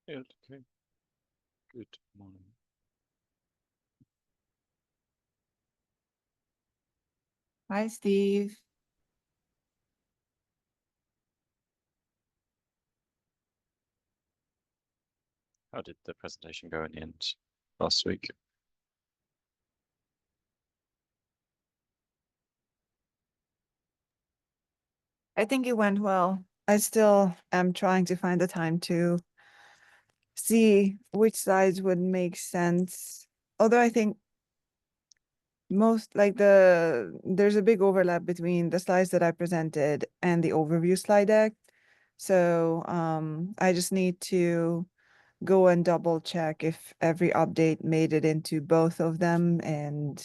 Yeah, okay. Good morning. Hi, Steve. How did the presentation go in the end last week? I think it went well. I still am trying to find the time to see which sides would make sense. Although I think most like there's a big overlap between the slides that I presented and the overview slide deck. So I just need to go and double check if every update made it into both of them and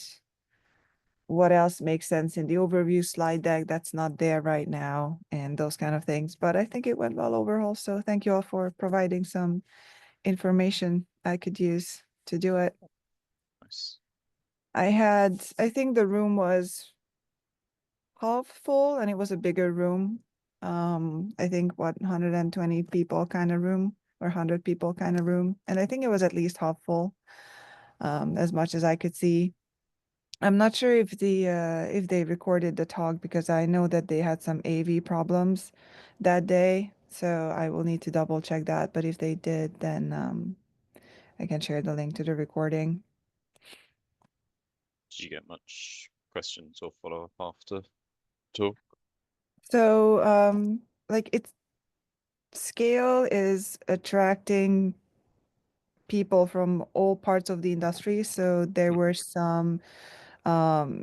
what else makes sense in the overview slide deck that's not there right now and those kind of things. But I think it went well overall. So thank you all for providing some information I could use to do it. Nice. I think the room was half full and it was a bigger room. I think 120 people kind of room or 100 people kind of room. And I think it was at least half full, as much as I could see. I'm not sure if they recorded the talk because I know that they had some AV problems that day, so I will need to double check that. But if they did, then I can share the link to the recording. Did you get much questions or follow up after talk? So like its scale is attracting people from all parts of the industry. So there Mhm. were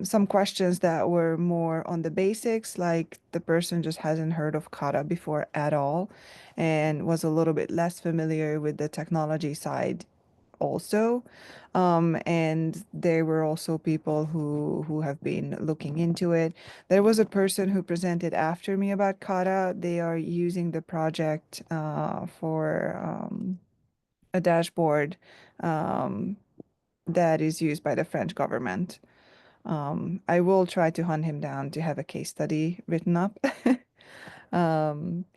some questions that were more on the basics, like the person just hasn't heard of Kata before at all and was a little bit less familiar with the technology side also. And there were also people who have been looking into it. There was a person who presented after me about Kata. They are using the project for a dashboard um, that is used by the French government. I will try to hunt him down to have a case study written up.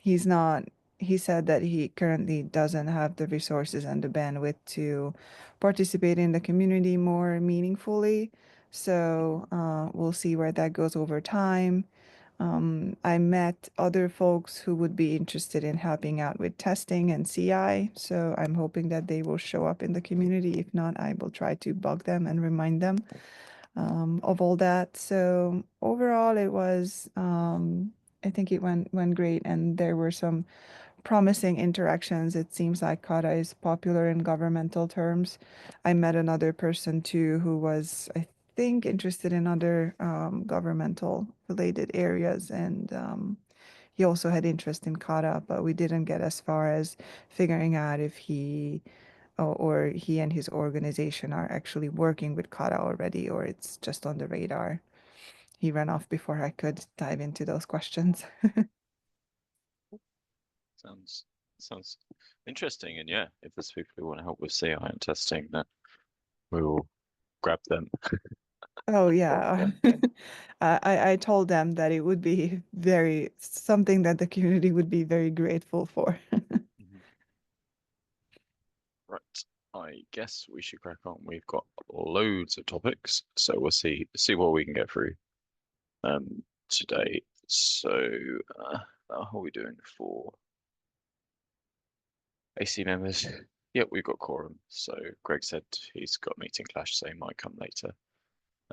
He's not, he said that he currently doesn't have the resources and the bandwidth to participate in the community more meaningfully. So we'll see where that goes over time. I met other folks who would be interested in helping out with testing and CI. So I'm hoping that they will show up in the community. If not, I will try to bug them and remind them of all that. So overall, it was, I think it went great, and there were some promising interactions. It seems like Kata is popular in governmental terms. I met another person too who was, I think, interested in other governmental related areas, and he also had interest in Kata, but we didn't get as far as figuring out if he or he and his organization are actually working with Kata already, or it's just on the radar. He ran off before I could dive into those questions. Sounds sounds interesting. And yeah, if there's people who want to help with CI and testing, then we will grab them. Oh Or, yeah. yeah. I told them that it would be very something that the community would be very grateful for. Mhm. Right. I guess we should crack on. We've got loads of topics, so we'll see what we can get through today. So, how are we doing for AC members? Yep, we've got quorum. So Greg said he's got a meeting clash, so he might come later.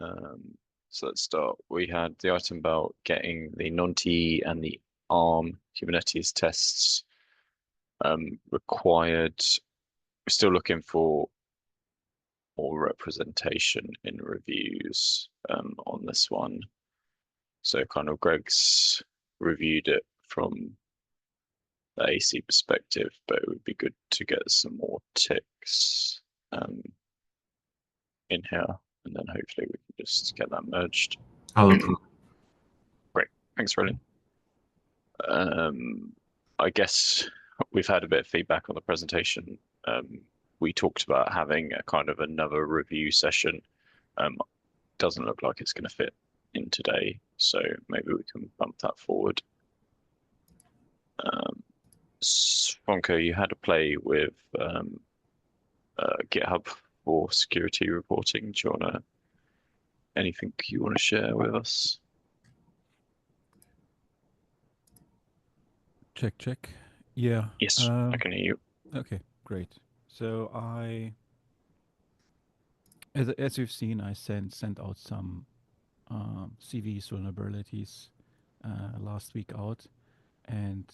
Um, so let's start. We had the item about getting the non-T and the ARM Kubernetes tests required. We're still looking for more representation in reviews on this one. So kind of Greg's reviewed it from the AC perspective, but it would be good to get some more ticks um, in here, and then hopefully we can just get that merged. I'll look into Great, thanks, Roland. I guess we've had a bit of feedback on the presentation. We talked about having a kind of another review session. Doesn't look like it's going to fit in today, so maybe we can bump that forward. Fonko, you had a play with GitHub for security reporting. Do you wanna anything you want to share with us? Check, check. Yeah. Yes, I can hear you. Okay, great. So as you've seen, I sent out some CVs vulnerabilities last week out, and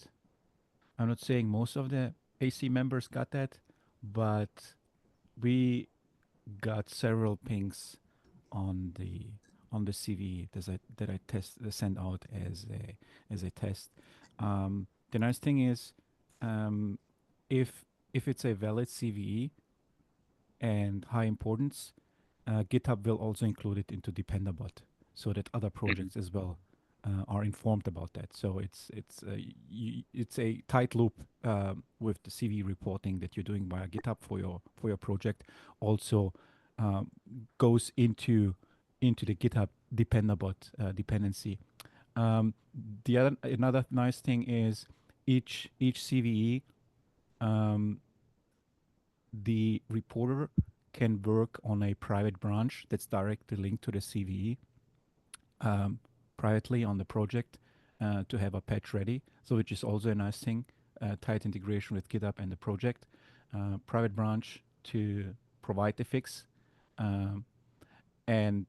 I'm not saying most of the AC members got that, but we got several pings on the CV that I sent out as a test. The nice thing is, um, if it's a valid CVE and high importance, GitHub will also include it into Dependabot, so that other Mhm. projects as well are informed about that. So it's a tight loop with the CV reporting that you're doing via GitHub for your project. Also um, goes into the GitHub Dependabot dependency. Um, the other another nice thing is each CVE, um, the reporter can work on a private branch that's directly linked to the CVE um, privately on the project to have a patch ready. So which is also a nice thing. Tight integration with GitHub and the project. Private branch to provide the fix. Um, and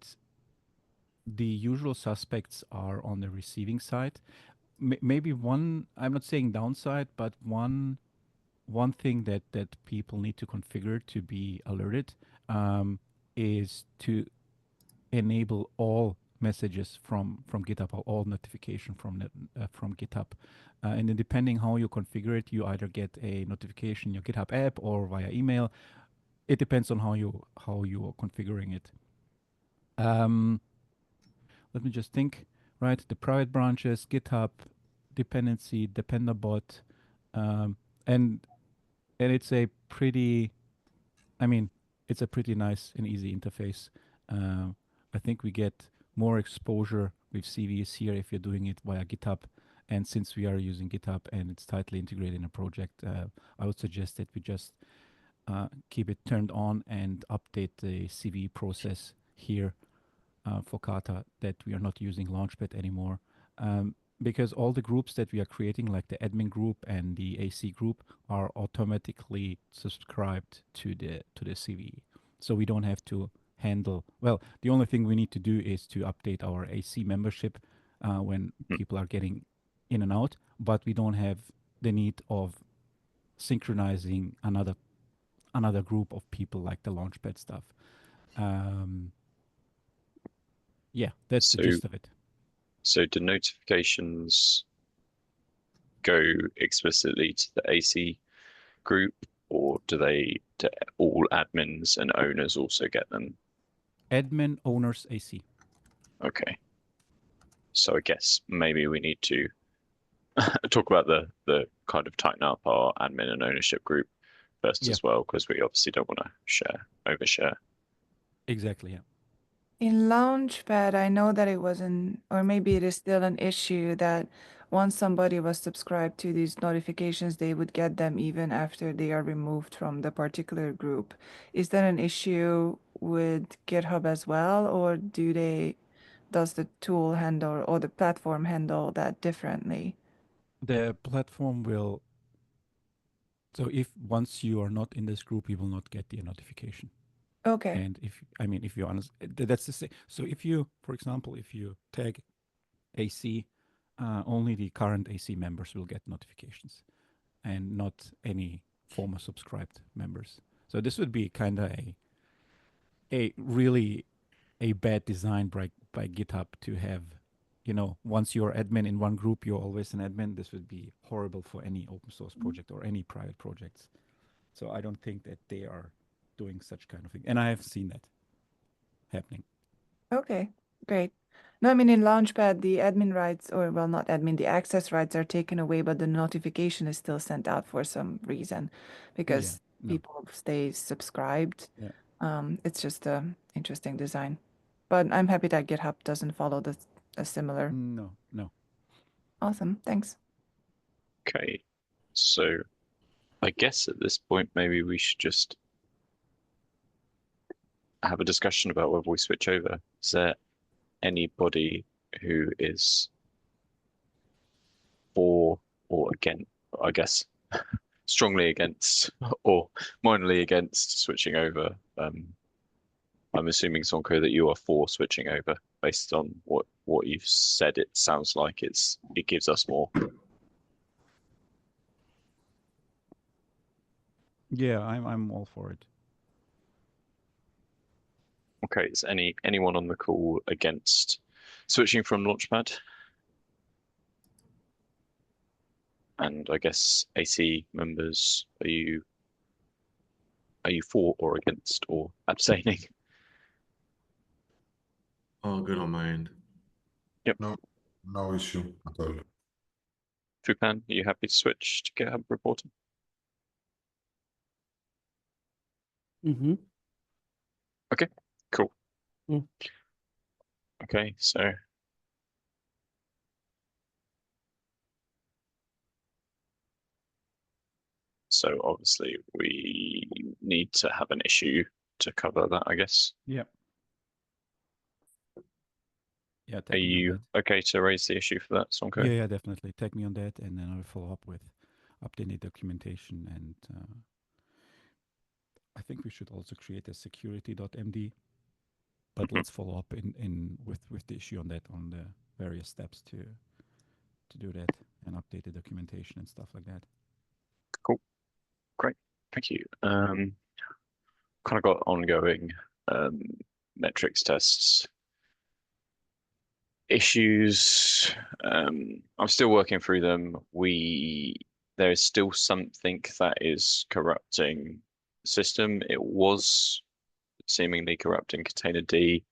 the usual suspects are on the receiving side. Maybe one, I'm not saying downside, but one thing that people need to configure to be alerted is to enable all messages from GitHub or all notification from GitHub. And then depending how you configure it, you either get a notification in your GitHub app or via email. It depends on how you are configuring it. Um, Let me just think. Right, the private branches, GitHub, dependency, Dependabot, um, and it's a pretty. I mean, it's a pretty nice and easy interface. Um, I think we get more exposure with CVs here if you're doing it via GitHub. And since we are using GitHub and it's tightly integrated in a project, I would suggest that we just keep it turned on and update the CV process here for Kata, that we are not using Launchpad anymore. Because all the groups that we are creating, like the admin group and the AC group, are automatically subscribed to the CVE. So we don't have to handle. Well, the only thing we need to do is to update our AC membership when Mhm. people are getting in and out, but we don't have the need of synchronizing another group of people like the Launchpad stuff. Um, yeah, that's the So, gist of it. so do notifications go explicitly to the AC group, or do all admins and owners also get them? Admin owners AC. Okay. So I guess maybe we need to talk about the kind of tighten up our admin and ownership group first Yeah, as well, because we obviously don't want to overshare. exactly. Yeah. In Launchpad, I know that it wasn't, or maybe it is still an issue that once somebody was subscribed to these notifications, they would get them even after they are removed from the particular group. Is that an issue with GitHub as well, or does the tool handle or the platform handle that differently? The platform will. So if once you are not in this group, you will not get the notification. Okay. And if you're honest, that's the same. So if you, for example, if you tag AC, only the current AC members will get notifications, and not any former subscribed members. So this would be kind of a really a bad design by GitHub to have, once you're admin in one group, you're always an admin. This would be horrible for any open source project or any private projects. So I don't think that they are doing such kind of thing. And I have seen that happening. Okay, great. No, I mean in Launchpad, the admin rights, or well, not admin, the access rights are taken away, but the notification is still sent out for some reason Yeah. because No. people stay subscribed. Yeah. It's just a interesting design. But I'm happy that GitHub doesn't follow a similar. No. No. Awesome, thanks. Okay. So I guess at this point, maybe we should just have a discussion about whether we switch over. Is there anybody who is for or against, I guess, strongly against or minorly against switching over? I'm assuming, Sonko, that you are for switching over based on what you've said. It sounds like it gives us more. Yeah, I'm all for it. Okay, is anyone on the call against switching from Launchpad? And I guess AC members, are you for or against or abstaining? All good on my end. Yep. No issue at all. Fupan, are you happy to switch to GitHub reporting? Mm-hmm. Okay, cool. Mm. Okay, so obviously we need to have an issue to cover that, I guess. Yeah. Yeah, Are tag me on you that. okay to raise the issue for that, Sonko? Yeah, definitely. Tag me on that, and then I'll follow up with updated documentation. And I think we should also create a security.md. But let's follow up with the issue on that, on the various steps to do that, and update the documentation and stuff like that. Cool. Great. Thank you. Kind of got ongoing metrics tests issues. I'm still working through them. There is still something that is corrupting the system. It was seemingly corrupting container D.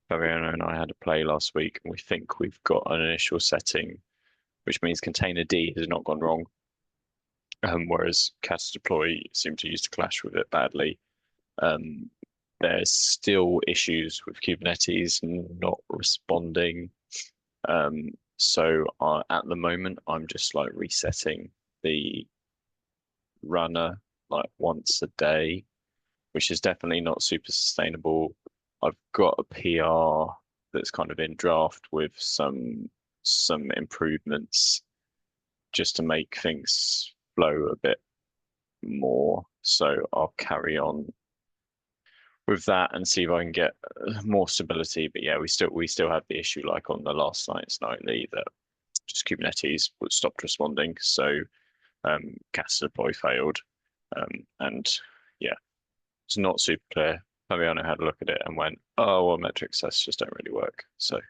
Fabiano and I had a play last week, and we think we've got an initial setting, which means container D has not gone wrong. Whereas Kata deploy seemed to use to clash with it badly. There's still issues with Kubernetes not responding. So at the moment, I'm just like resetting the runner like once a day, which is definitely not super sustainable. I've got a PR that's kind of in draft with some improvements just to make things flow a bit more. So I'll carry on with that and see if I can get more stability. But yeah, we still have the issue like on the last night's nightly that just Kubernetes stopped responding. So Kata deploy failed. And yeah, it's not super clear. Fabiano had a look at it and went, oh, well, metrics tests just don't really work. So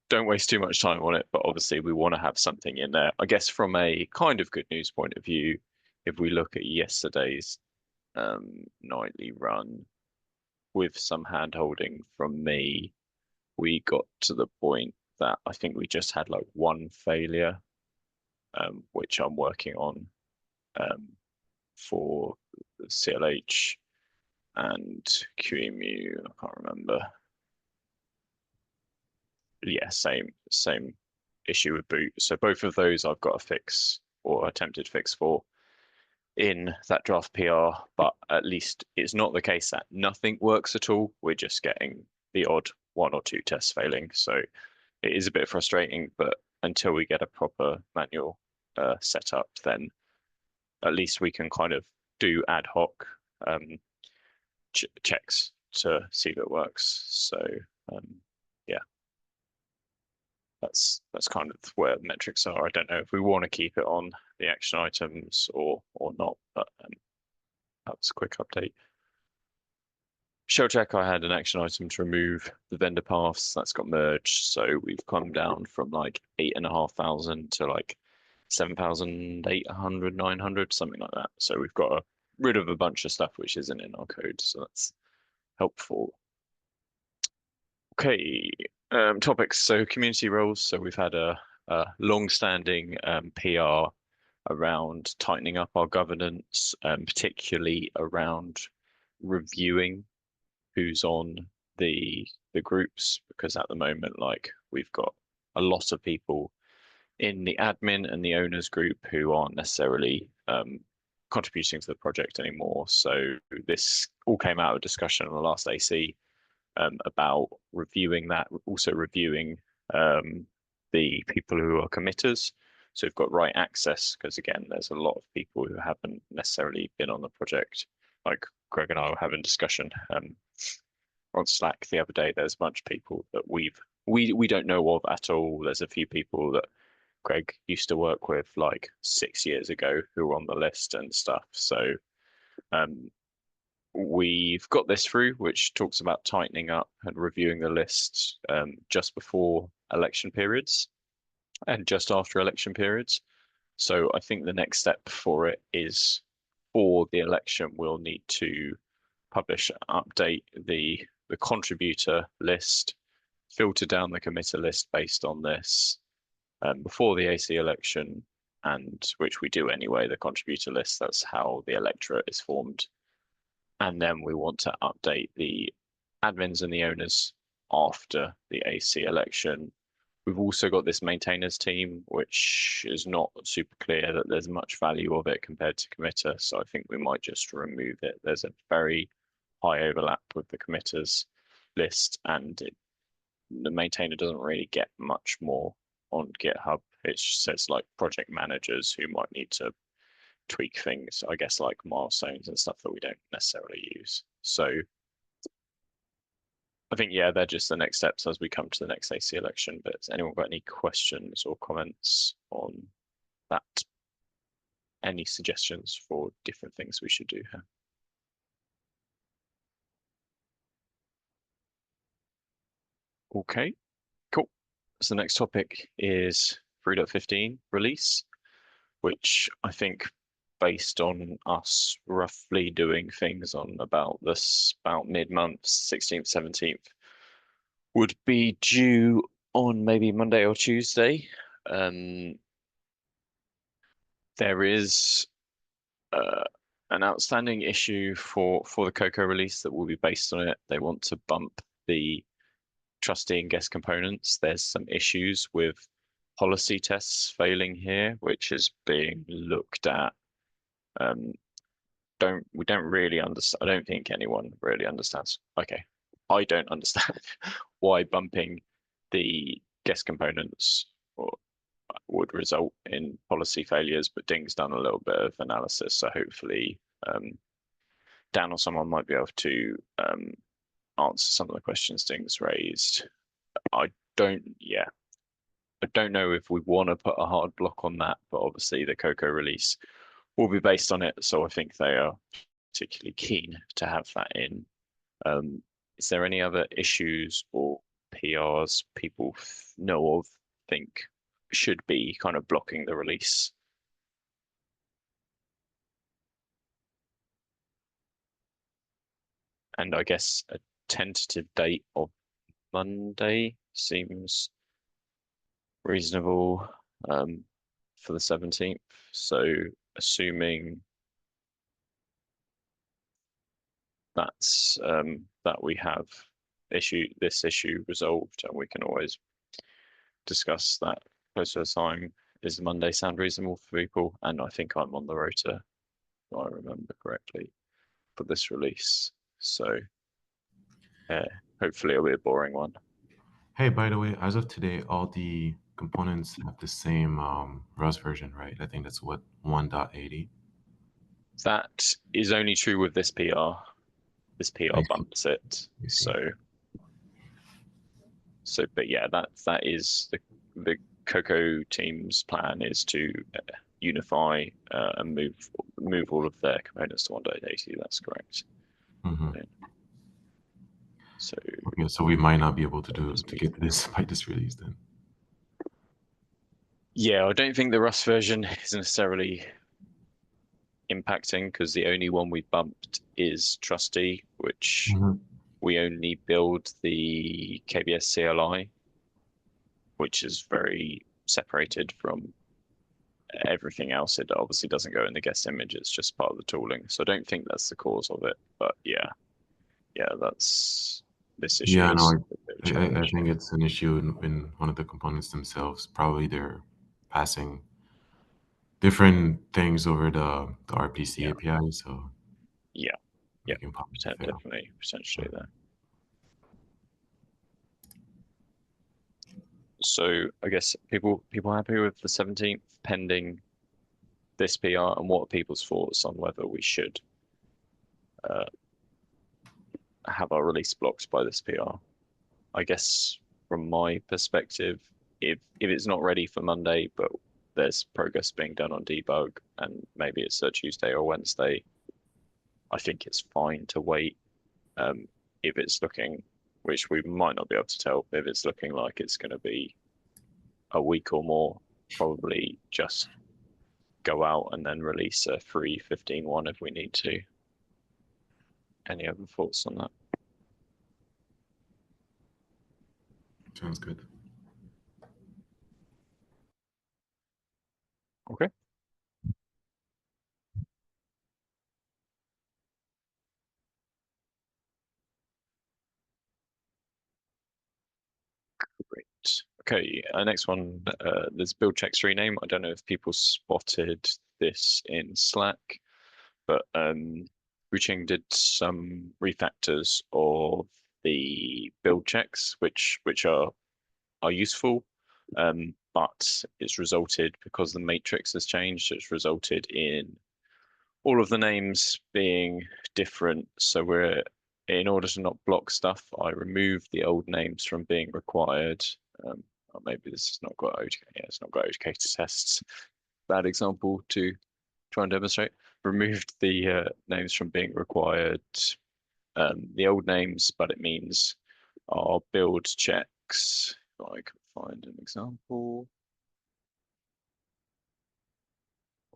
don't waste too much time on it. But obviously, we want to have something in there. I guess from a kind of good news point of view, if we look at yesterday's nightly run with some hand holding from me, we got to the point that I think we just had like one failure, which I'm working on for CLH and QEMU. I can't remember. Yeah, same issue with boot. So both of those I've got a fix or attempted fix for in that draft PR, but at least it's not the case that nothing works at all. We're just getting the odd one or two tests failing. So it is a bit frustrating, but until we get a proper manual set up, then at least we can kind of do ad hoc checks to see if it works. So yeah, that's kind of where metrics are. I don't know if we want to keep it on the action items or not, but that was a quick update. Shell check, I had an action item to remove the vendor paths. That's got merged. So we've come down from like 8,500 to like 7,800, 900, something like that. So we've got rid of a bunch of stuff which isn't in our code. So that's helpful. Okay, topics. So community roles. So we've had a long-standing PR around tightening up our governance, particularly around reviewing who's on the groups, because at the moment, like, we've got a lot of people in the admin and the owners group who aren't necessarily contributing to the project anymore. So this all came out of discussion in the last AC about reviewing that, also reviewing the people who are committers. So we've got right access, because again, there's a lot of people who haven't necessarily been on the project. Like Greg and I were having discussion on Slack the other day. There's a bunch of people that we don't know of at all. There's a few people that Greg used to work with like 6 years ago who were on the list and stuff. So we've got this through, which talks about tightening up and reviewing the list just before election periods and just after election periods. So I think the next step for it is, for the election, we'll need to publish, update the contributor list, filter down the committer list based on this before the AC election, and which we do anyway, the contributor list, that's how the electorate is formed. And then we want to update the admins and the owners after the AC election. We've also got this maintainers team, which is not super clear that there's much value of it compared to committer. So I think we might just remove it. There's a very high overlap with the committers list, and the maintainer doesn't really get much more on GitHub. It says like project managers who might need to tweak things, I guess, like milestones and stuff that we don't necessarily use. So I think, yeah, they're just the next steps as we come to the next AC election. But has anyone got any questions or comments on that? Any suggestions for different things we should do here? Okay, cool. So the next topic is 3.15 release, which I think, based on us roughly doing things on about mid-month, 16th, 17th, would be due on maybe Monday or Tuesday. There is an outstanding issue for the Cocoa release that will be based on it. They want to bump the trustee and guest components. There's some issues with policy tests failing here, which is being looked at. We don't really understand. I don't think anyone really understands. Okay, I don't understand why bumping the guest components would result in policy failures, but Ding's done a little bit of analysis, so hopefully Dan or someone might be able to answer some of the questions Ding's raised. I don't know if we want to put a hard block on that, but obviously the Cocoa release will be based on it, so I think they are particularly keen to have that in. Is there any other issues or PRs people know of, think should be kind of blocking the release? And I guess a tentative date of Monday seems reasonable for the 17th. So assuming that's that we have this issue resolved, and we can always discuss that closer to the time. Is Monday sound reasonable for people? And I think I'm on the rota, if I remember correctly, for this release. So hopefully it'll be a boring one. Hey, by the way, as of today, all the components have the same Rust version, right? I think that's what 1.80. That is only true with this PR. This PR bumps it. So, but yeah, that is the Cocoa team's plan, is to unify and move all of their components to 1.80. That's correct. Mm-hmm. So okay, so we might not be able to get this by this release then. Yeah, I don't think the Rust version is necessarily impacting, because the only one we bumped is Trustee, which we only build the KBS CLI, which is very separated from everything else. It obviously doesn't go in the guest image, it's just part of the tooling. So I don't think that's the cause of it, but yeah, that's this issue. Yeah, no, I think it's an issue in one of the components themselves. Probably their passing different things over the RPC Yeah. API. So Yeah, we can probably fail. definitely potentially there. So I guess people happy with the 17th pending this PR, and what are people's thoughts on whether we should have our release blocked by this PR? I guess from my perspective, if it's not ready for Monday, but there's progress being done on debug, and maybe it's a Tuesday or Wednesday, I think it's fine to wait. If it's looking, which we might not be able to tell, if it's looking like it's going to be a week or more, probably just go out and then release a free 15.1 if we need to. Any other thoughts on that? Sounds good. Okay. Great. Okay, next one, there's build checks rename. I don't know if people spotted this in Slack, but Ruching did some refactors of the build checks, which are useful, but it's resulted, because the matrix has changed, it's resulted in all of the names being different. So in order to not block stuff, I removed the old names from being required. Or maybe this has not got OTK. Yeah, it's not got OTK tests. Bad example to try and demonstrate. Removed the names from being required. The old names, but it means our build checks. If I can find an example.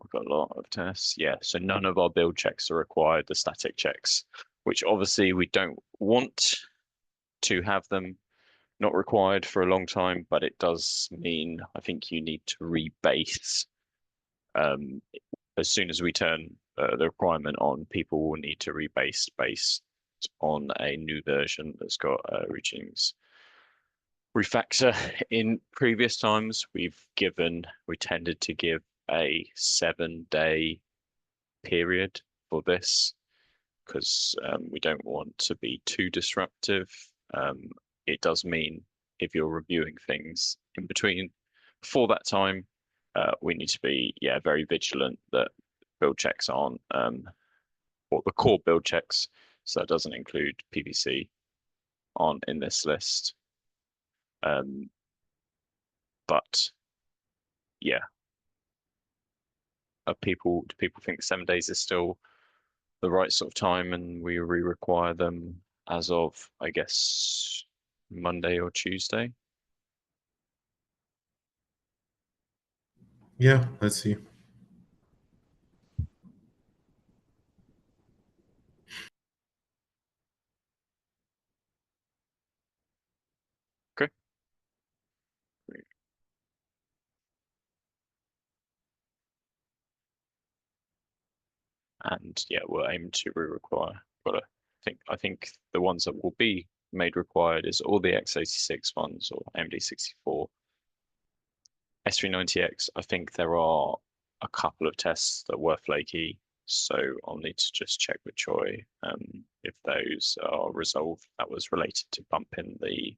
We've got a lot of tests. Yeah, so none of our build checks are required, the static checks, which obviously we don't want to have them not required for a long time, but it does mean I think you need to rebase. As soon as we turn the requirement on, people will need to rebase based on a new version that's got Routines refactor. In previous times, we tended to give a 7-day period for this, because we don't want to be too disruptive. It does mean if you're reviewing things in between for that time, we need to be very vigilant that build checks aren't, or the core build checks, so that doesn't include PVC, aren't in this list. But yeah, do people think 7 days is still the right sort of time, and we require them as of, I guess, Monday or Tuesday? Yeah, let's see. Okay. Great. And yeah, we'll aim to require. But I think the ones that will be made required is all the x86 ones or AMD64. S390X, I think there are a couple of tests that were flaky, so I'll need to just check with Choi if those are resolved. That was related to bumping the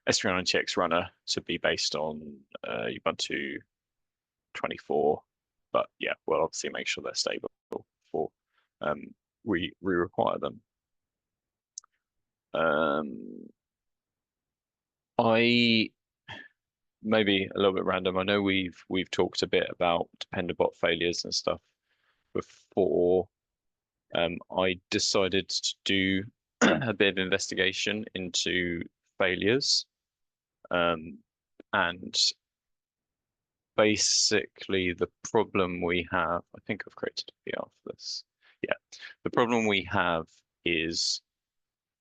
S390X runner to be based on Ubuntu 24. But yeah, we'll obviously make sure they're stable before we require them. I maybe a little bit random. I know we've talked a bit about Dependabot failures and stuff before. I decided to do a bit of investigation into failures, and basically the problem we have, I think I've created a PR for this. Yeah, the problem we have is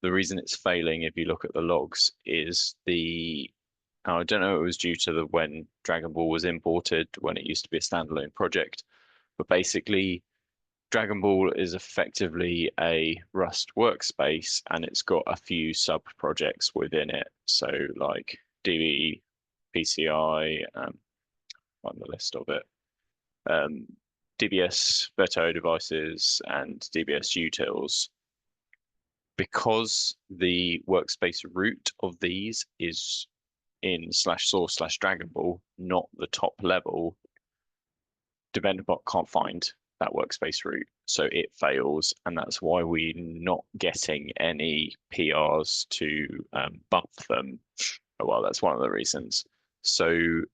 the reason it's failing, if you look at the logs, is I don't know, it was due to when Dragon Ball was imported, when it used to be a standalone project, but basically Dragon Ball is effectively a Rust workspace, and it's got a few sub projects within it. So like DB, PCI, find the list of it. DBS Verto devices and DBS utils. Because the workspace root of these is in /source/Dragon Ball, not the top level, Devenderbot can't find that workspace root, so it fails, and that's why we're not getting any PRs to bump them. Well, that's one of the reasons. So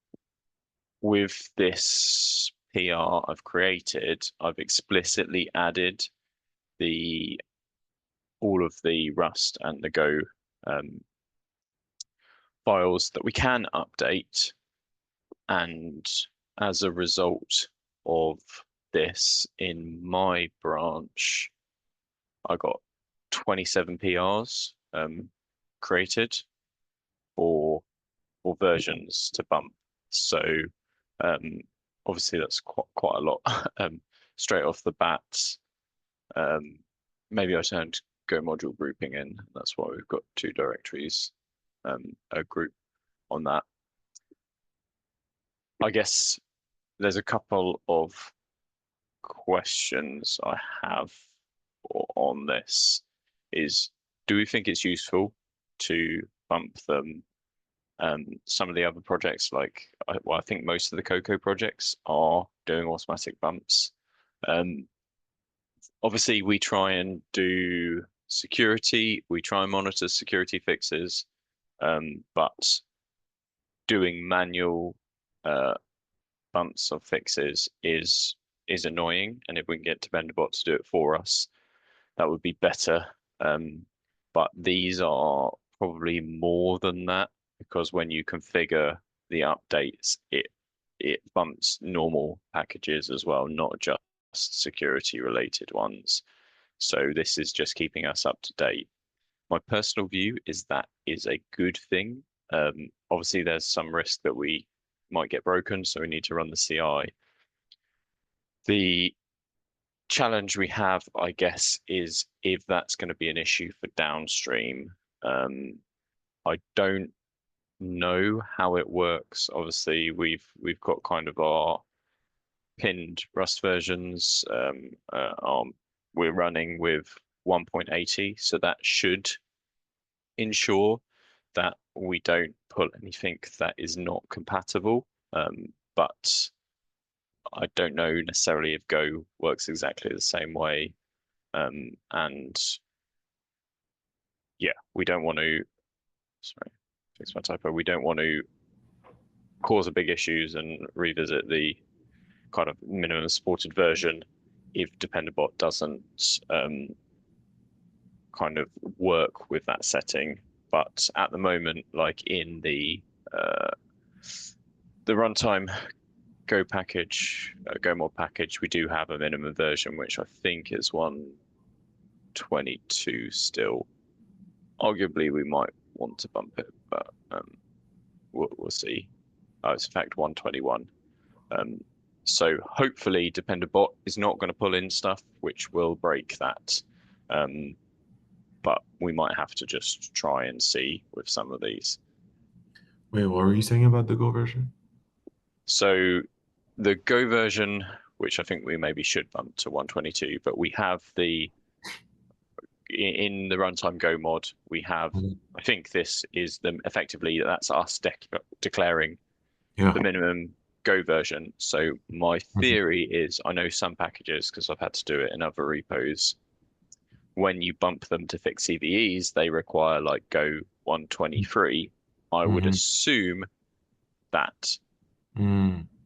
with this PR I've created, I've explicitly added all of the Rust and the Go files that we can update, and as a result of this, in my branch, I got 27 PRs created or versions to bump. So obviously that's quite a lot straight off the bat. Maybe I turned Go module grouping in. That's why we've got 2 directories, a group on that. I guess there's a couple of questions I have on this. Is, do we think it's useful to bump them? Some of the other projects, like, I think most of the Cocoa projects are doing automatic bumps. Obviously, we try and do security, we try and monitor security fixes, but doing manual bumps of fixes is annoying, and if we can get Devenderbot to do it for us, that would be better. But these are probably more than that, because when you configure the updates, it bumps normal packages as well, not just security related ones. So this is just keeping us up to date. My personal view is that is a good thing. Obviously, there's some risk that we might get broken, so we need to run the CI. The challenge we have, I guess, is if that's going to be an issue for downstream. I don't know how it works. Obviously, we've got kind of our pinned Rust versions. We're running with 1.80, so that should ensure that we don't pull anything that is not compatible. But I don't know necessarily if Go works exactly the same way. And yeah, we don't want to, sorry, fix my typo. We don't want to cause a big issues and revisit the kind of minimum supported version if Dependabot doesn't kind of work with that setting. But at the moment, like in the runtime Go package, Go mod package, we do have a minimum version, which I think is 1.22 still. Arguably, we might want to bump it, but we'll see. Oh, it's in fact 1.21. So hopefully Dependabot is not going to pull in stuff which will break that. But we might have to just try and see with some of these. Wait, what were you saying about the Go version? So the Go version, which I think we maybe should bump to 1.22, but we have in the runtime Go mod, we have, I think this is effectively, that's us declaring the minimum Go version. So my theory is, I know some packages, because I've had to do it in other repos, when you bump them to fix CVEs, they require like Go 1.23. I would assume that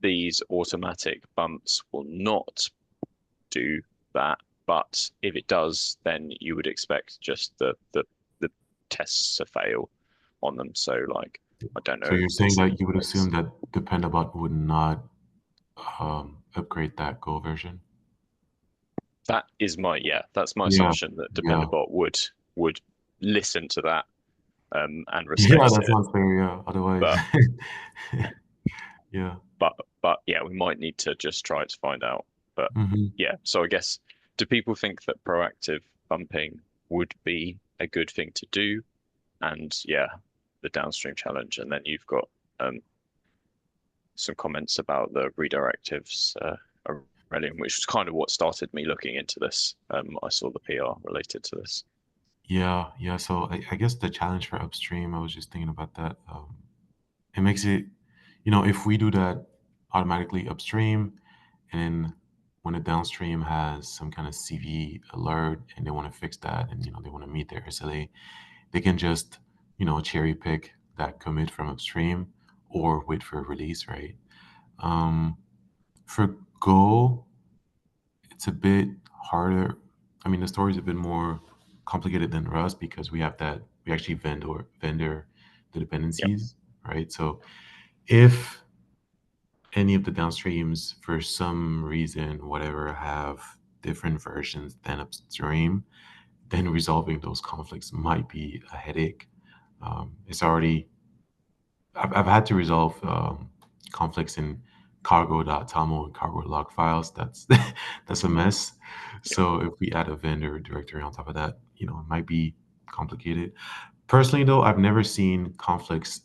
these automatic bumps will not do that, but if it does, then you would expect just the tests to fail on them. So like, I don't know. So you're saying that you would assume that Dependabot would not upgrade that Go version? That is my that's my assumption, that Dependabot would listen to that and respect that it. sounds fair. Yeah, otherwise, but yeah, we might need to just try to find out. But yeah, so I guess, do people think that proactive bumping would be a good thing to do? And yeah, the downstream challenge, and then you've got some comments about the redirectives, Aurelian, which was kind of what started me looking into this. I saw the PR related to this. Yeah, yeah. So I guess the challenge for upstream, I was just thinking about that. It makes it, if we do that automatically upstream, and when a downstream has some kind of CV alert and they want to fix that, and they want to meet their SLA, they can just cherry pick that commit from upstream or wait for a release, right? For Go, it's a bit harder. I mean, the story's a bit more complicated than Rust because we actually vendor the Yep. dependencies, right? So if any of the downstreams for some reason, whatever, have different versions than upstream, then resolving those conflicts might be a headache. I've had to resolve conflicts in cargo.toml and cargo log files. That's a mess. So if we add a vendor directory on top of that, it might be complicated. Personally, though, I've never seen conflicts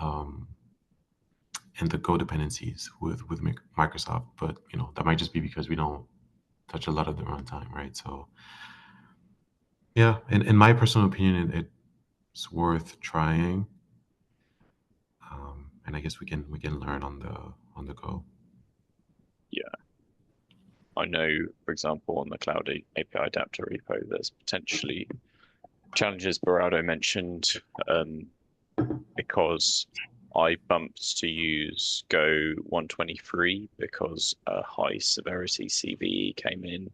um, in the Go dependencies with Microsoft, but that might just be because we don't touch a lot of the runtime, right? So yeah, in my personal opinion, it's worth trying. And I guess we can learn on the go. Yeah. I know, for example, on the Cloud API adapter repo, there's potentially challenges Berardo mentioned, because I bumped to use Go 123 because a high severity CVE came in,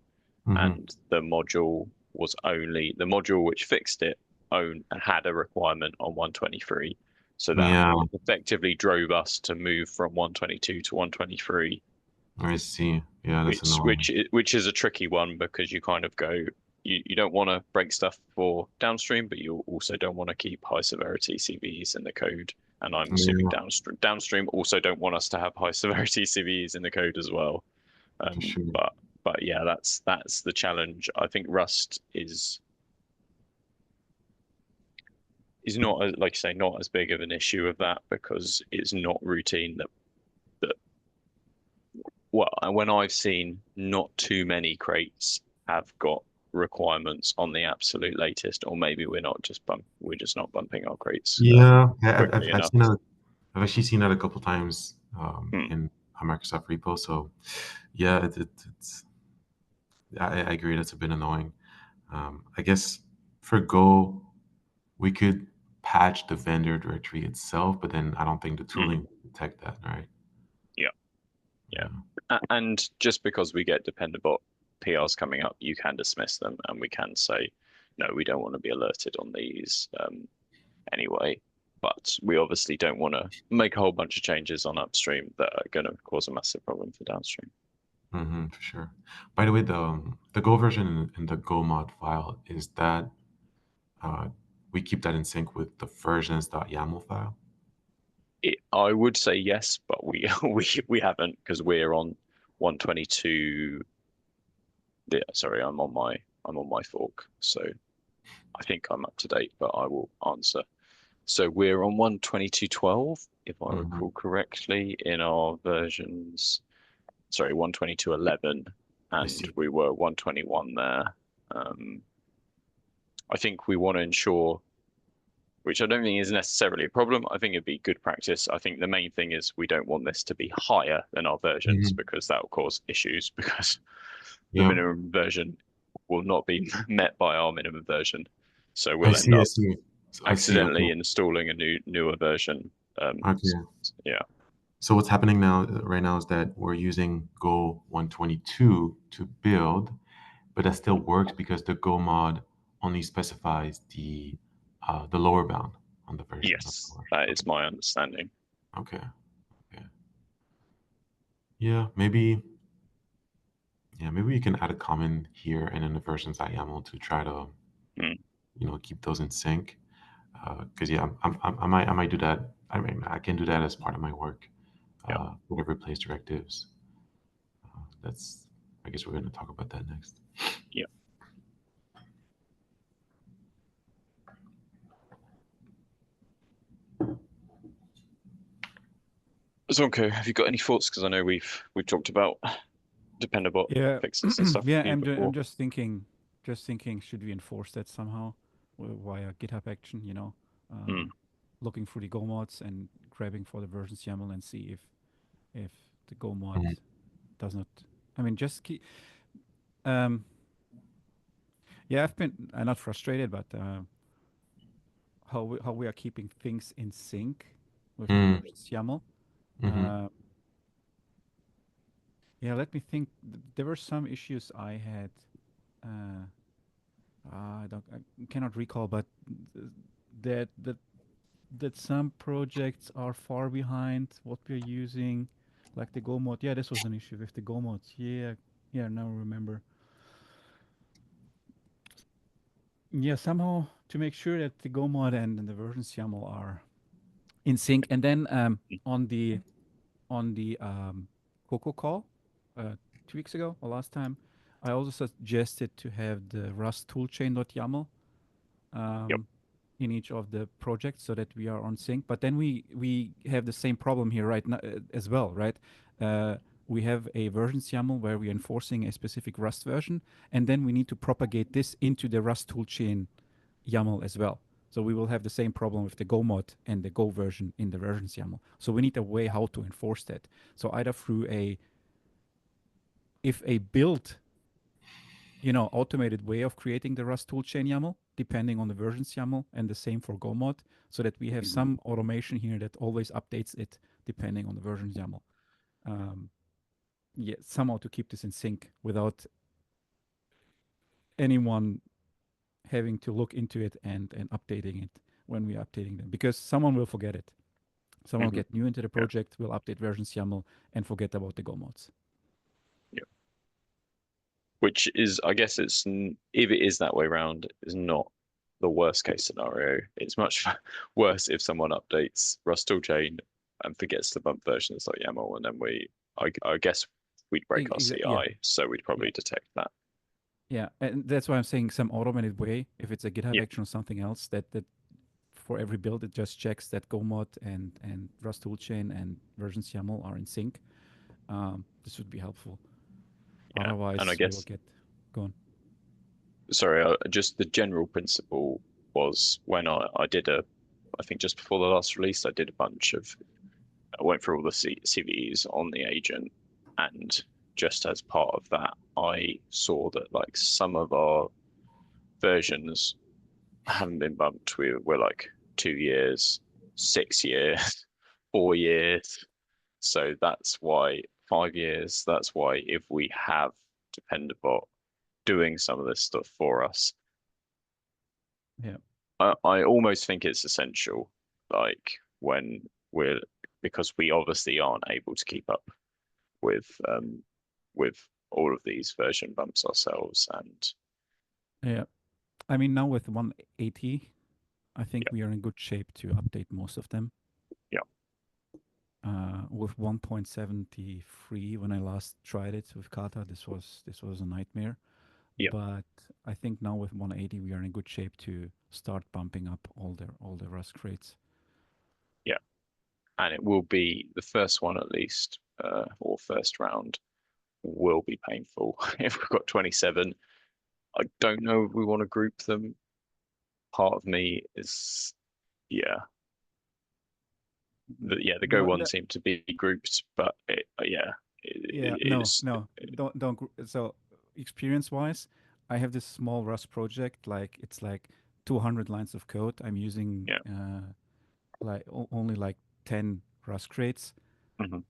and the module which fixed it had a requirement on 123. So that Yeah, effectively drove us to move from 122 to 123, I see. Yeah, that's annoying. which is a tricky one because you kind of go, you don't want to break stuff for downstream, but you also don't want to keep high severity CVEs in the code. And I'm assuming Yeah, downstream also don't want us to have high severity CVEs in the code as well. for sure. But yeah, that's the challenge. I think Rust is not as, like you say, not as big of an issue of that because it's not routine that well, when I've seen, not too many crates have got requirements on the absolute latest, or maybe we're just not bumping our crates Yeah, quickly I've enough. seen that. I've actually seen that a couple times Hmm. in a Microsoft repo. So yeah, it's I agree. That's a bit annoying. I guess for Go, we could patch the vendor directory itself, but then I don't think the Hmm. tooling will detect that, right? Yeah, Yeah. and just because we get dependable PRs coming up, you can dismiss them, and we can say, no, we don't want to be alerted on these anyway. But we obviously don't want to make a whole bunch of changes on upstream that are going to cause a massive problem for downstream. For sure. By the way, the Go version in the Go mod file is that uh, we keep that in sync with the versions.yaml file. I would say yes, but we we haven't because we're on 122. Sorry, I'm on my fork, so I think I'm up to date, but I will answer. So we're on 122.12, if I Mhm. recall correctly, in our versions. Sorry, 122.11, I and see. we were 121 there. I think we want to ensure, which I don't think is necessarily a problem. I think it'd be good practice. I think the main thing is we don't want this to be higher than our versions Mhm. because that will cause issues because the Yep. minimum version will not be met by our minimum version. So I we'll end see. I up see. I see. accidentally installing a newer version. Okay. Yeah. So what's happening now, right now, is that we're using Go 122 to build, but that still works because the Go mod only specifies the lower bound on the version. Yes, that is my understanding. Okay. Okay. Yeah, maybe. Yeah, maybe you can add a comment here and in the versions.yaml to try to Hmm. keep those in sync. Because yeah, I might do that. I mean, I can do that as part of my work. Yeah. Whatever replace directives. That's. I guess we're going to talk about that next. Yeah. Zonko, have you got any thoughts? Because I know we've talked about dependable Yeah, fixes and stuff yeah. with you before. I'm just thinking, should we enforce that somehow via GitHub action? You know, Mm. looking through the Go mods and grabbing for the versions YAML and see if the Go mod Mhm. does not. I mean, just keep. Yeah, I've been not frustrated, but how we are keeping things in sync with the Mm. versions YAML. Mhm. Yeah, let me think. There were some issues I had. Uh, I cannot recall, but th- that that that some projects are far behind what we're using, like the Go mod. Yeah, this was an issue with the Go mods. Yeah, yeah. Now I remember. Yeah, somehow to make sure that the Go mod and the versions YAML are in sync, and then on the Coco call 2 weeks ago or last time, I also suggested to have the Rust toolchain.yaml Yep. in each of the projects so that we are on sync. But then we have the same problem here right now as well, right? We have a versions YAML where we're enforcing a specific Rust version, and then we need to propagate this into the Rust toolchain YAML as well. So we will have the same problem with the Go mod and the Go version in the versions YAML. So we need a way how to enforce that. So either through if a build, automated way of creating the Rust toolchain YAML, depending on the versions YAML, and the same for Go mod, so that we have some automation here that always updates it depending on the versions YAML. Yeah, somehow to keep this in sync without anyone having to look into it and updating it when we are updating them, because someone will forget it. Someone will Mhm. get new into the Yeah. project, will update versions YAML and forget about the Go mods. Which is, I guess, if it is that way around, is not the worst case scenario. It's much worse if someone updates Rust toolchain and forgets to bump versions like YAML, and then I guess we'd break our Yeah, CI, so we'd yeah, probably detect that. yeah, and that's why I'm saying some automated way. If it's a GitHub Yeah. action or something else, that for every build it just checks that Go mod and Rust toolchain and versions YAML are in sync. This would be helpful. Yeah, and I Otherwise, we will guess, get going. sorry, just the general principle was when I did I think just before the last release, I did a bunch of, I went through all the CVEs on the agent, and just as part of that, I saw that like some of our versions haven't been bumped. We're like 2 years, 6 years, 4 years. So that's why 5 years. That's why if we have Dependabot doing some of this stuff for us, Yeah, I almost think it's essential. Like when because we obviously aren't able to keep up with with all of these version bumps ourselves, and yeah. I mean, now with 180, I think yeah, we are in good shape to update most of them. yeah, With 1.73, when I last tried it with Kata, this was a nightmare. yeah, But I think now with 180, we are in good shape to start bumping up all the Rust crates. yeah. And it will be the first one at least, or first round will be painful. If we've got 27, I don't know if we want to group them. Part of me is, yeah, the Go No, one seemed to be grouped, but yeah, yeah, it no, is. no, don't. So experience-wise, I have this small Rust project. Like it's like 200 lines of code. I'm using Yeah. like only like 10 Rust crates, Mhm.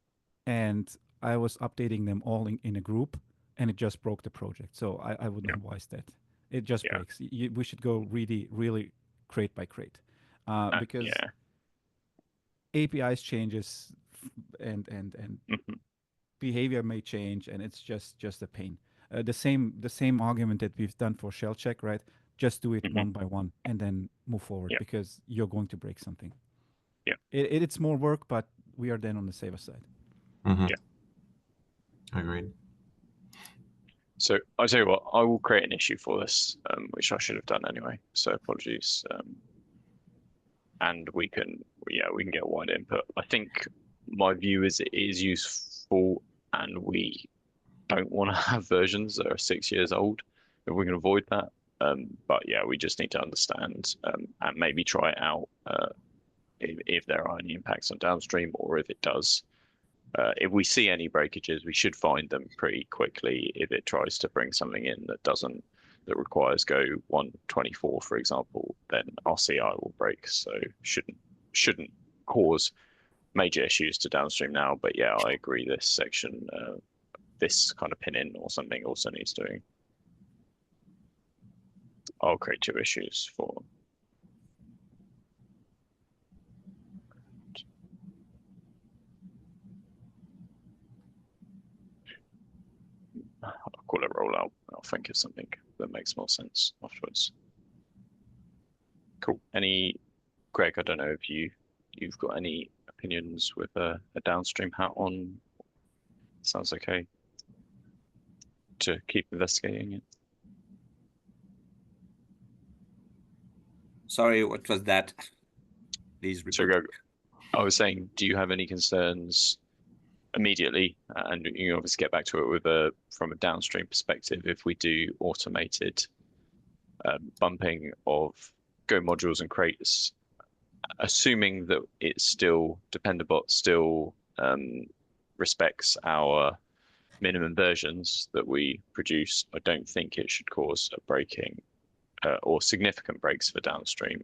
and I was updating them all in a group, and it just broke the project. So I wouldn't Yeah. advise that. It just Yeah. breaks. We should go really, really crate by crate, because Yeah. APIs changes and Mhm. behavior may change, and it's just a pain. The same argument that we've done for shell check, right? Just do it Mhm. one by one and then move forward, Yeah. because you're going to break something. Yeah. It's more work, but we are then on the safer side. Mhm. Yeah. Agreed. So I tell you what, I will create an issue for this, which I should have done anyway. So apologies. And we can get wide input. I think my view is it is useful, and we don't want to have versions that are 6 years old if we can avoid that. But yeah, we just need to understand and maybe try it out if there are any impacts on downstream, or if it does. If we see any breakages, we should find them pretty quickly. If it tries to bring something in that requires go 124, for example, then our CI will break. So shouldn't cause major issues to downstream now. But yeah, I agree. This section, this kind of pin in or something also needs doing. I'll create 2 issues for. I'll call it rollout. I'll think of something that makes more sense afterwards. Cool. Greg, I don't know if you've got any opinions with a downstream hat on. Sounds okay to keep investigating it. Sorry, what was that? Please So, repeat. I was saying, do you have any concerns immediately? And you obviously get back to it from a downstream perspective. If we do automated bumping of Go modules and crates, assuming that it's still Dependabot still respects our minimum versions that we produce, I don't think it should cause a breaking or significant breaks for downstream,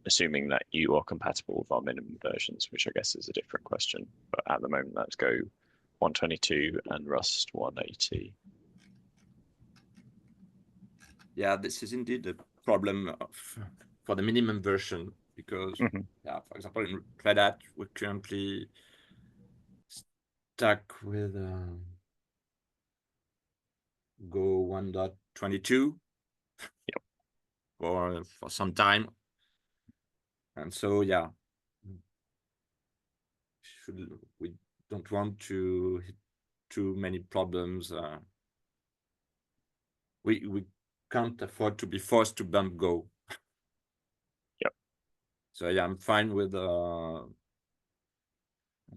assuming that you are compatible with our minimum versions, which I guess is a different question. But at the moment, that's Go 122 and Rust 180. Yeah, this is indeed a problem for the minimum version because, yeah, for example, in Red Hat, we're currently stuck with Go 1.22 for some time. And so, yeah, we don't want to hit too many problems. We can't afford to be forced to bump Go. Yep. So yeah, I'm fine with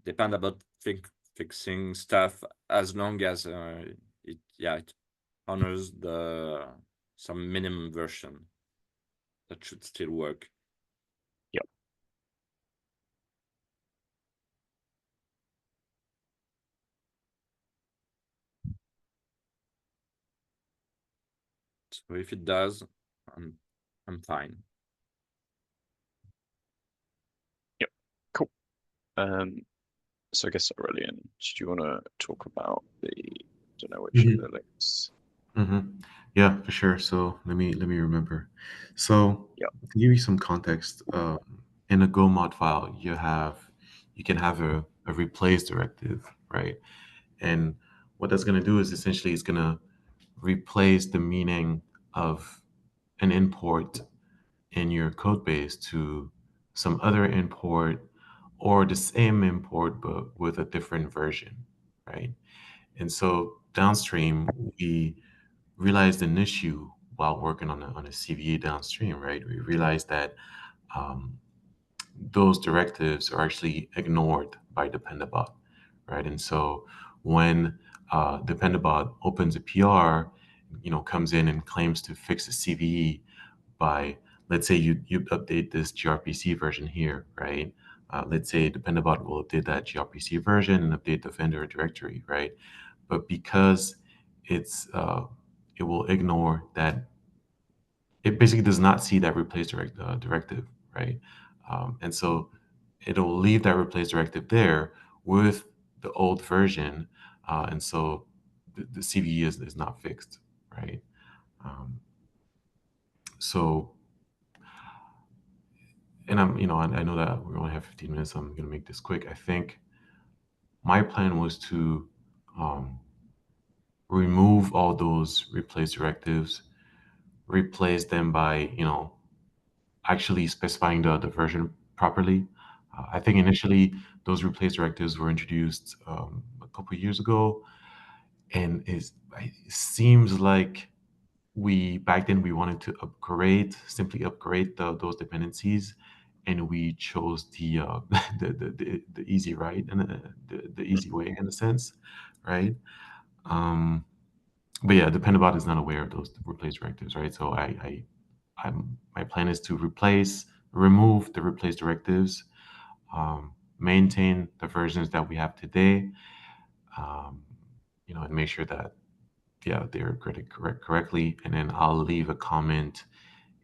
Dependabot fixing stuff as long as it honors some minimum version. That should still work. Yep. So if it does, I'm fine. Yep. Cool. So I guess, Aurelian, do you want to talk about I don't know which of the links? Yeah, for sure. So let me remember. So Yep. to give you some context, in a Go mod file, you can have a replace directive, right? And what that's going to do is essentially it's going to replace the meaning of an import in your code base to some other import or the same import but with a different version, right? And so downstream, we realized an issue while working on a CVE downstream, right? We realized that those directives are actually ignored by Dependabot, right? And so when Dependabot opens a PR, comes in and claims to fix a CVE by, let's say you update this gRPC version here, right? Let's say Dependabot will update that gRPC version and update the vendor directory, right? But because it will ignore that, it basically does not see that replace directive, right? And so it'll leave that replace directive there with the old version, and so the CVE is not fixed, right? So, and I know that we only have 15 minutes, so I'm going to make this quick. I think my plan was to remove all those replace directives, replace them by, actually specifying the version properly. I think initially those replace directives were introduced a couple of years ago, and it seems like back then we wanted to simply upgrade those dependencies, and we chose the the easy right and the easy way in a sense, right? But yeah, Dependabot is not aware of those replace directives, right? So my plan is to remove the replace directives, maintain the versions that we have today, um, and make sure that they're correctly, and then I'll leave a comment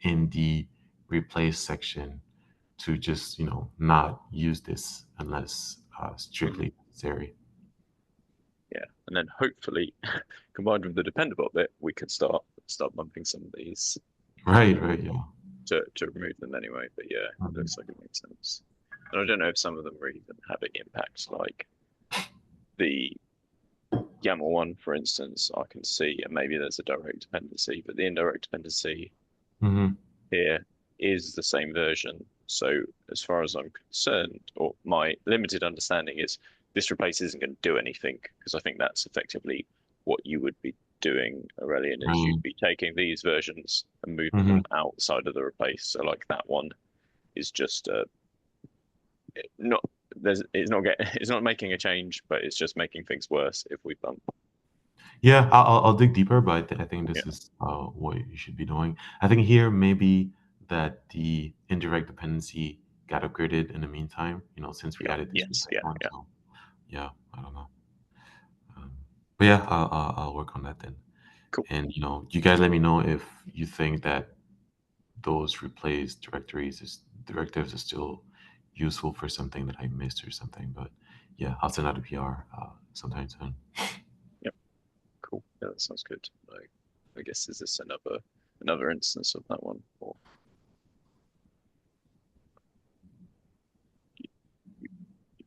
in the replace section to just not use this unless strictly necessary. Yeah, and then hopefully, combined with the dependable bit, we could start bumping some of these Right, yeah. to remove them anyway. But yeah, it looks like it makes sense. And I don't know if some of them are even having impacts, like the YAML one, for instance. I can see, and maybe there's a direct dependency, but the indirect dependency here is the same version. So as far as I'm concerned, or my limited understanding is, this replace isn't going to do anything, because I think that's effectively what you would be doing, Aurelian, is you'd be taking these versions and moving them outside of the replace. So like that one is just it's not making a change, but it's just making things worse if we bump. Yeah, I'll dig deeper, but I think this is what you should be doing. I think here maybe that the indirect dependency got upgraded in the meantime, since we added this second one. So yeah, I don't know. But yeah, I'll work on that then. Cool. And you guys let me know if you think that those replace directives are still useful for something that I missed or something. But yeah, I'll send out a PR sometime soon. Yep. Cool. Yeah, that sounds good. I guess is this another instance of that one? Or you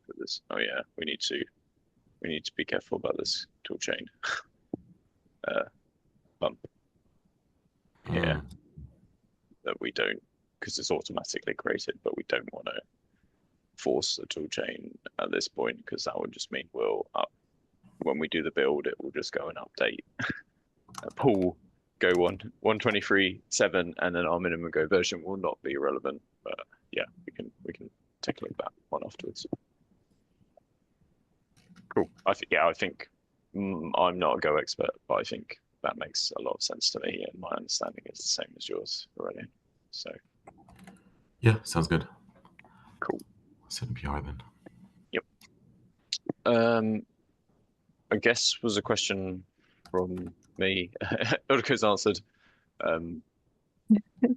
put this? Oh yeah, we need to be careful about this toolchain bump here, that we don't, because it's automatically created, but we don't want to force the toolchain at this point, because that would just mean when we do the build, it will just go and update pull go 1.23.7, and then our minimum go version will not be relevant. But yeah, we can take a look at that one afterwards. Cool. I think I'm not a Go expert, but I think that makes a lot of sense to me, and my understanding is the same as yours, Aurelian. So yeah, sounds good. Cool. Send PR then. Yep. I guess was a question from me. Ulriko's answered.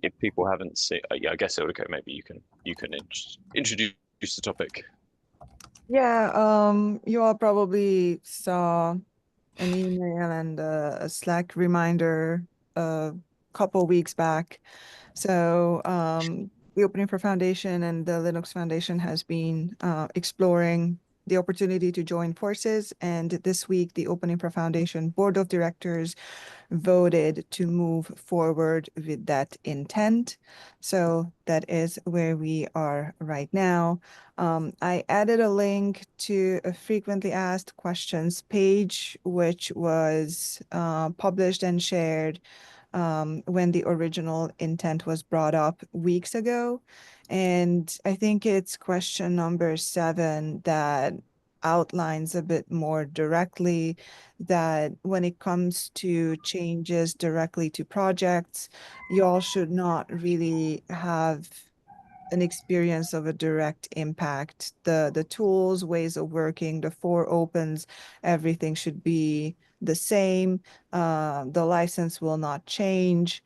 If people haven't seen, yeah, I guess Ulriko, maybe you can introduce the topic. Yeah, you all probably saw an email and a Slack reminder a couple weeks back. So the Open Infra Foundation and the Linux Foundation has been exploring the opportunity to join forces. And this week, the Open Infra Foundation Board of Directors voted to move forward with that intent. So that is where we are right now. I added a link to a frequently asked questions page, which was published and shared when the original intent was brought up weeks ago. And I think it's question number 7 that outlines a bit more directly that when it comes to changes directly to projects, y'all should not really have an experience of a direct impact. The tools, ways of working, the 4 opens, everything should be the same. The license will not change.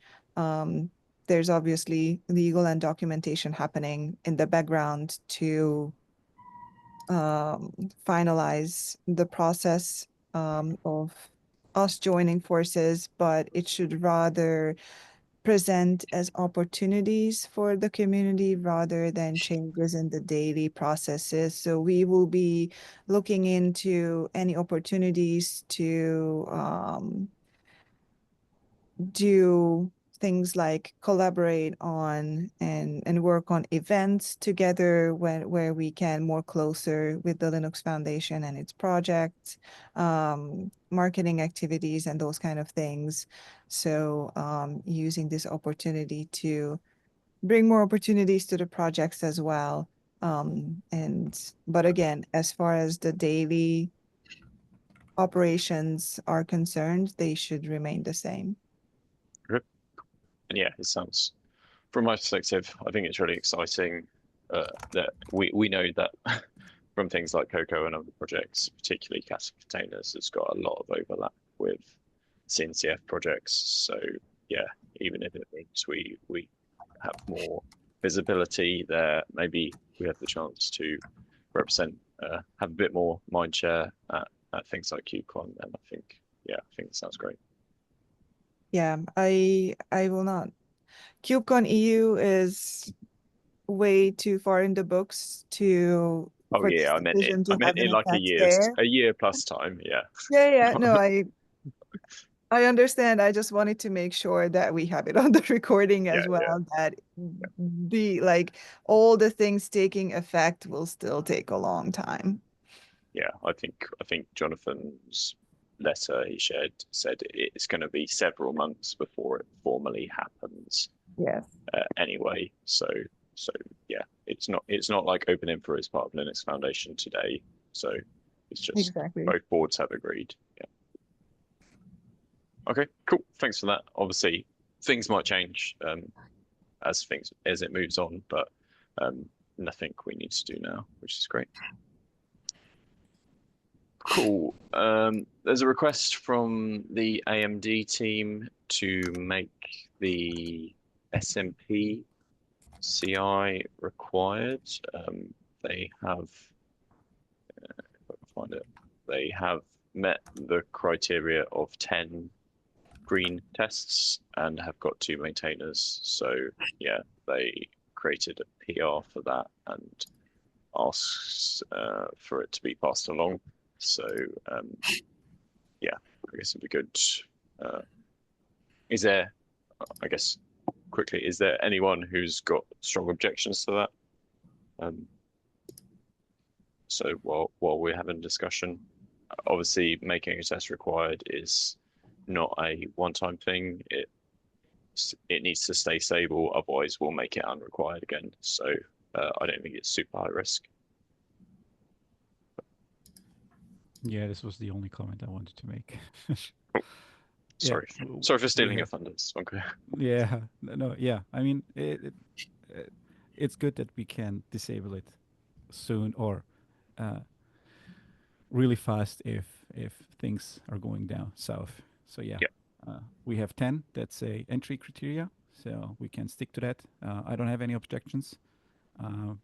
There's obviously legal and documentation happening in the background to finalize the process of us joining forces, but it should rather present as opportunities for the community rather than changes in the daily processes. So we will be looking into any opportunities to do things like collaborate on and work on events together where we can more closer with the Linux Foundation and its projects, marketing activities and those kind of things. So using this opportunity to bring more opportunities to the projects as well. But again, as far as the daily operations are concerned, they should remain the same. And yeah, it sounds, from my perspective, I think it's really exciting that we know that from things like Cocoa and other projects, particularly Kata Containers, has got a lot of overlap with CNCF projects. So yeah, even if it means we have more visibility there, maybe we have the chance to represent, have a bit more mind share at things like KubeCon, and I think it sounds great. Yeah, I will not. KubeCon EU is way too far in the books to Oh for this yeah, I meant decision to have an in like effect there. a year plus time. Yeah. Yeah, no, I understand. I just wanted to make sure that we have it on the recording as well, that all the things taking effect will still take a long time. Yeah, I think Jonathan's letter he shared said it's going to be several months before it formally happens. Yes. Anyway, so yeah, it's not like Open Infra is part of Linux Foundation today. So it's just exactly both boards have agreed. Yeah. Okay, cool. Thanks for that. Obviously, things might change as it moves on, but nothing we need to do now, which is great. Cool. There's a request from the AMD team to make the SMP CI required. They have, if I can find it, they have met the criteria of 10 green tests and have got 2 maintainers. So yeah, they created a PR for that and asks for it to be passed along. So yeah, I guess it'd be good. Is there, I guess, quickly, is there anyone who's got strong objections to that? So while we're having discussion, obviously making a test required is not a one-time thing. It needs to stay stable, otherwise we'll make it unrequired again. So I don't think it's super high risk. Yeah, this was the only comment I wanted to make. Sorry, Yeah, sorry for stealing we your have- thunder. Okay. Yeah, no, yeah. I mean, it's good that we can disable it soon or really fast if things are going down south. So yeah, we have 10. That's a entry criteria, so we can stick to that. I don't have any objections,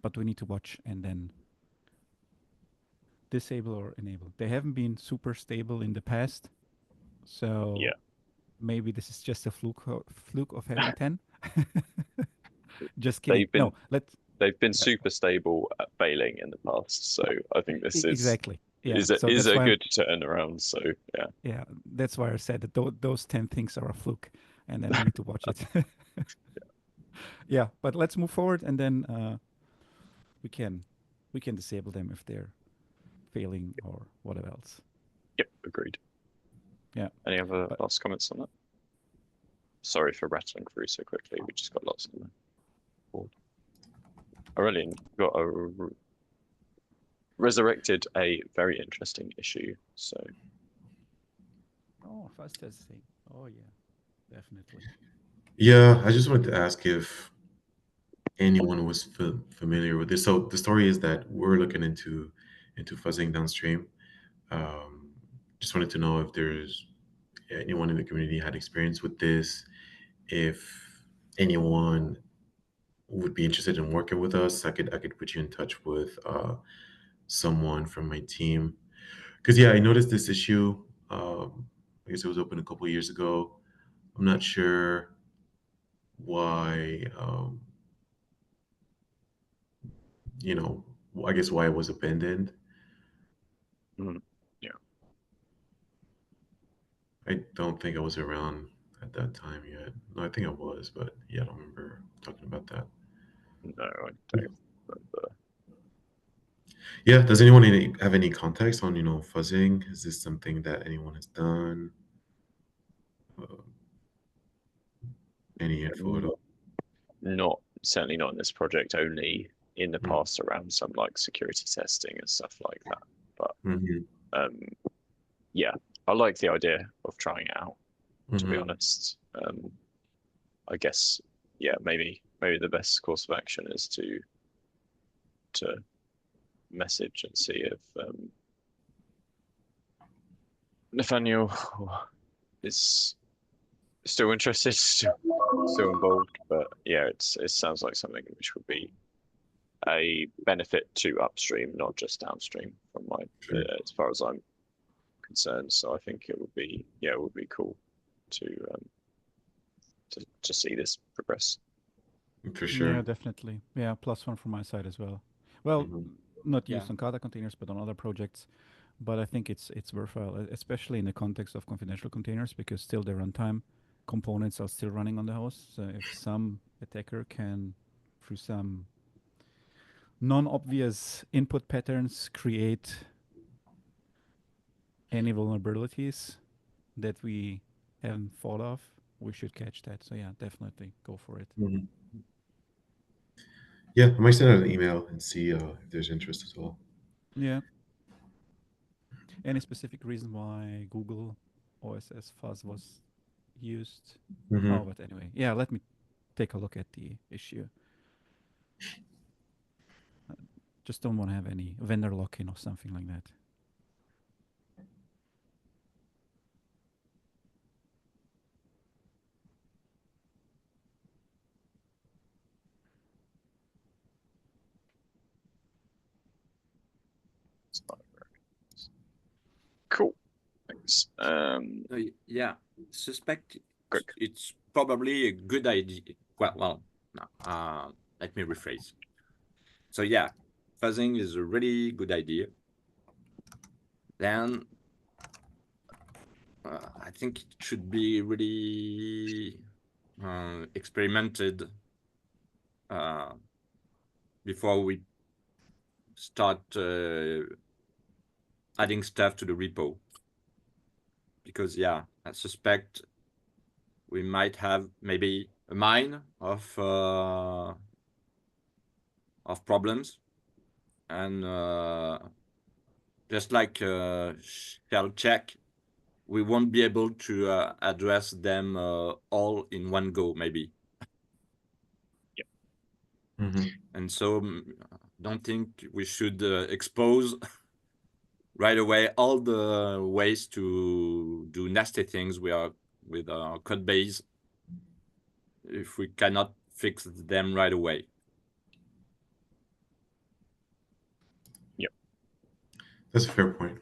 but we need to watch and then disable or enable. They haven't been super stable in the past, so Yeah, maybe this is just a fluke of having 10. Just kidding. They've been super stable at failing in the past, so I think this exactly. Yeah, is so a good turnaround. So yeah. Yeah, that's why I said that those 10 things are a fluke, and then we need to watch it. Yeah, but let's move forward, and then we can disable them if they're failing or whatever else. Yep, agreed. Yeah. Any other last comments on that? Sorry for rattling through so quickly. We just got lots on the board. Aurelian got resurrected a very interesting issue. So. Oh, fast testing. Oh yeah, definitely. Yeah, I just wanted to ask if anyone was familiar with this. So the story is that we're looking into fuzzing downstream. Just wanted to know if there's anyone in the community had experience with this, if anyone would be interested in working with us. I could put you in touch with someone from my team. Because yeah, I noticed this issue. I guess it was open a couple of years ago. I'm not sure why. You know, I guess why it was abandoned. Yeah. I don't think I was around at that time yet. No, I think I was, but yeah, I don't remember talking about that. No, I don't. But, yeah, does anyone have any context on fuzzing? Is this something that anyone has done? Any info at all? certainly not in this project, only in the Mm. past around some like security testing and stuff like that. But yeah, I like the idea of trying it out, to be honest. I guess, yeah, maybe the best course of action is to message and see if Nathaniel is still interested, still involved. But yeah, it sounds like something which would be a benefit to upstream, not just downstream, from my as far as I'm concerned. So I think it would be cool to see this progress. For sure. Yeah, definitely. Yeah, +1 from my side as well. Well, not used on Kata containers, but on other projects. But I think it's worthwhile, especially in the context of confidential containers, because still the runtime components are still running on the host. So if some attacker can, through some non-obvious input patterns, create any vulnerabilities that we haven't thought of, we should catch that. So yeah, definitely go for it. Yeah, I might send out an email and see if there's interest as well. Yeah. Any specific reason why Google OSS fuzz was used? Oh, but anyway, yeah, let me take a look at the issue. Just don't want to have any vendor lock-in or something like that. Cool. Thanks. Yeah, suspect Greg. it's probably a good idea. Well, no, let me rephrase. So yeah, fuzzing is a really good idea. Then I think it should be really experimented before we start adding stuff to the repo. Because yeah, I suspect we might have maybe a mine of problems, and just like shell check, we won't be able to address them all in one go, maybe. And so don't think we should expose right away all the ways to do nasty things with our code base if we cannot fix them right away. Yep. That's a fair point.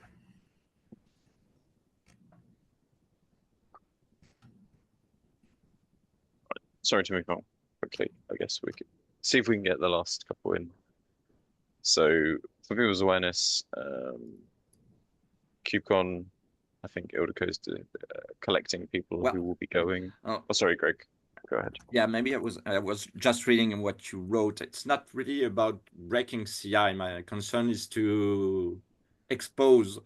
Sorry to move on quickly. I guess we could see if we can get the last couple in. So for people's awareness, KubeCon, I think Ildeco's collecting people who will be going. Oh, sorry, Greg. Go ahead. Yeah, maybe I was just reading what you wrote. It's not really about breaking CI. My concern is to expose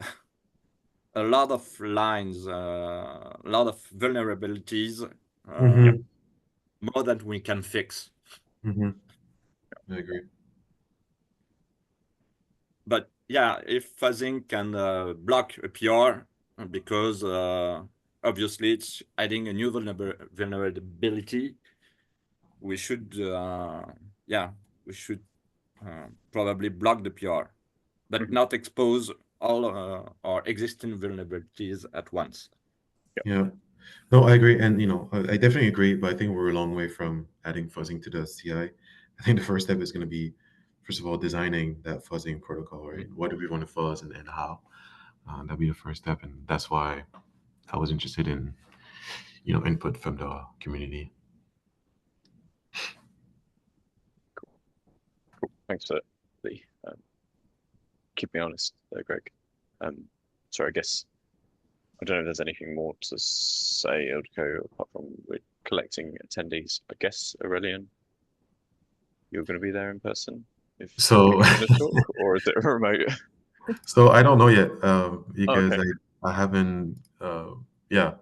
a lot of lines, a lot of vulnerabilities, more than we can fix. I agree. But yeah, if fuzzing can block a PR, because obviously it's adding a new vulnerability, we should probably block the PR, but not expose all our existing vulnerabilities at once. Yeah. No, I agree. And, I definitely agree, but I think we're a long way from adding fuzzing to the CI. I think the first step is going to be, first of all, designing that fuzzing protocol, right? What do we want to fuzz and how? That'd be the first step. And that's why I was interested in, input from the community. Cool. Thanks for the keep me honest there, Greg. Sorry, I guess I don't know if there's anything more to say, Ildeco, apart from we're collecting attendees. I guess, Aurelian, you're going to be there in person if So, you're going to talk, or is it remote? So I don't know yet because okay. I haven't.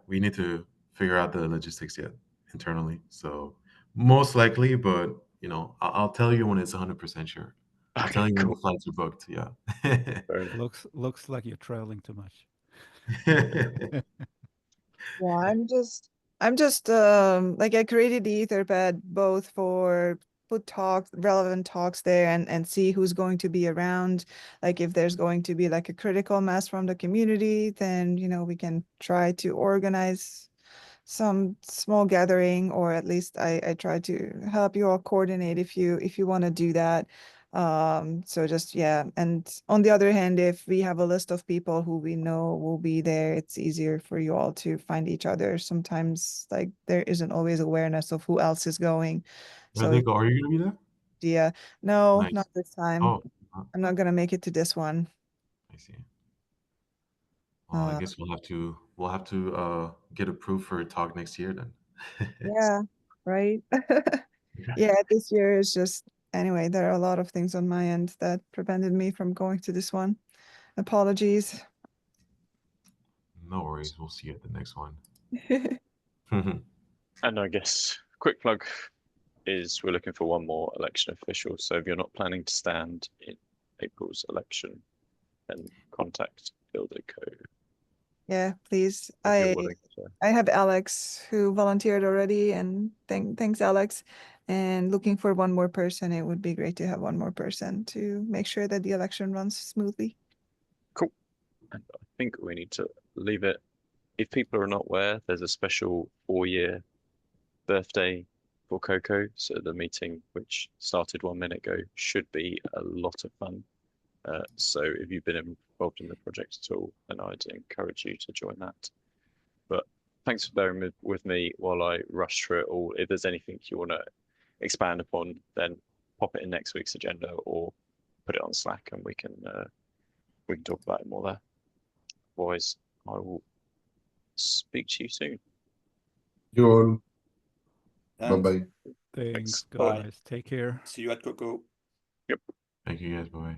We need to figure out the logistics yet internally. So most likely, but you know, I'll tell you when it's 100% sure. I'll Okay, tell you when cool. the flights are booked. Yeah. Fair enough. Looks like you're traveling too much. Yeah, I'm just like I created the Etherpad both for put talks, relevant talks there and see who's going to be around. Like if there's going to be like a critical mass from the community, then you know we can try to organize some small gathering, or at least I try to help you all coordinate if you want to do that. So just yeah, and on the other hand, if we have a list of people who we know will be there, it's easier for you all to find each other. Sometimes like there isn't always awareness of who else is going. Yeah, So Nico, are you gonna be there? yeah, no, Nice. not this time. Oh, I'm not gonna make it to this one. I see. Well, I Uh, guess we'll have to get approved for a talk next year then. yeah, right. Yeah, this year is just anyway, there are a lot of things on my end that prevented me from going to this one. Apologies. No worries. We'll see you at the next one. And I guess quick plug is we're looking for one more election official. So if you're not planning to stand in April's election, then contact Builderco Yeah, please. if you're willing to. I have Alex who volunteered already, and thanks Alex. And looking for one more person. It would be great to have one more person to make sure that the election runs smoothly. Cool. And I think we need to leave it. If people are not aware, there's a special 4-year birthday for Coco. So the meeting, which started 1 minute ago, should be a lot of fun. So if you've been involved in the project at all, then I'd encourage you to join that. But thanks for bearing with me while I rush through it all. If there's anything you want to expand upon, then pop it in next week's agenda or put it on Slack and we can talk about it more there. Otherwise, I will speak to you soon. You all. Thanks. Bye-bye. Thanks, Bye. guys. Take care. See you at Coco. Yep. Thank you guys. Bye.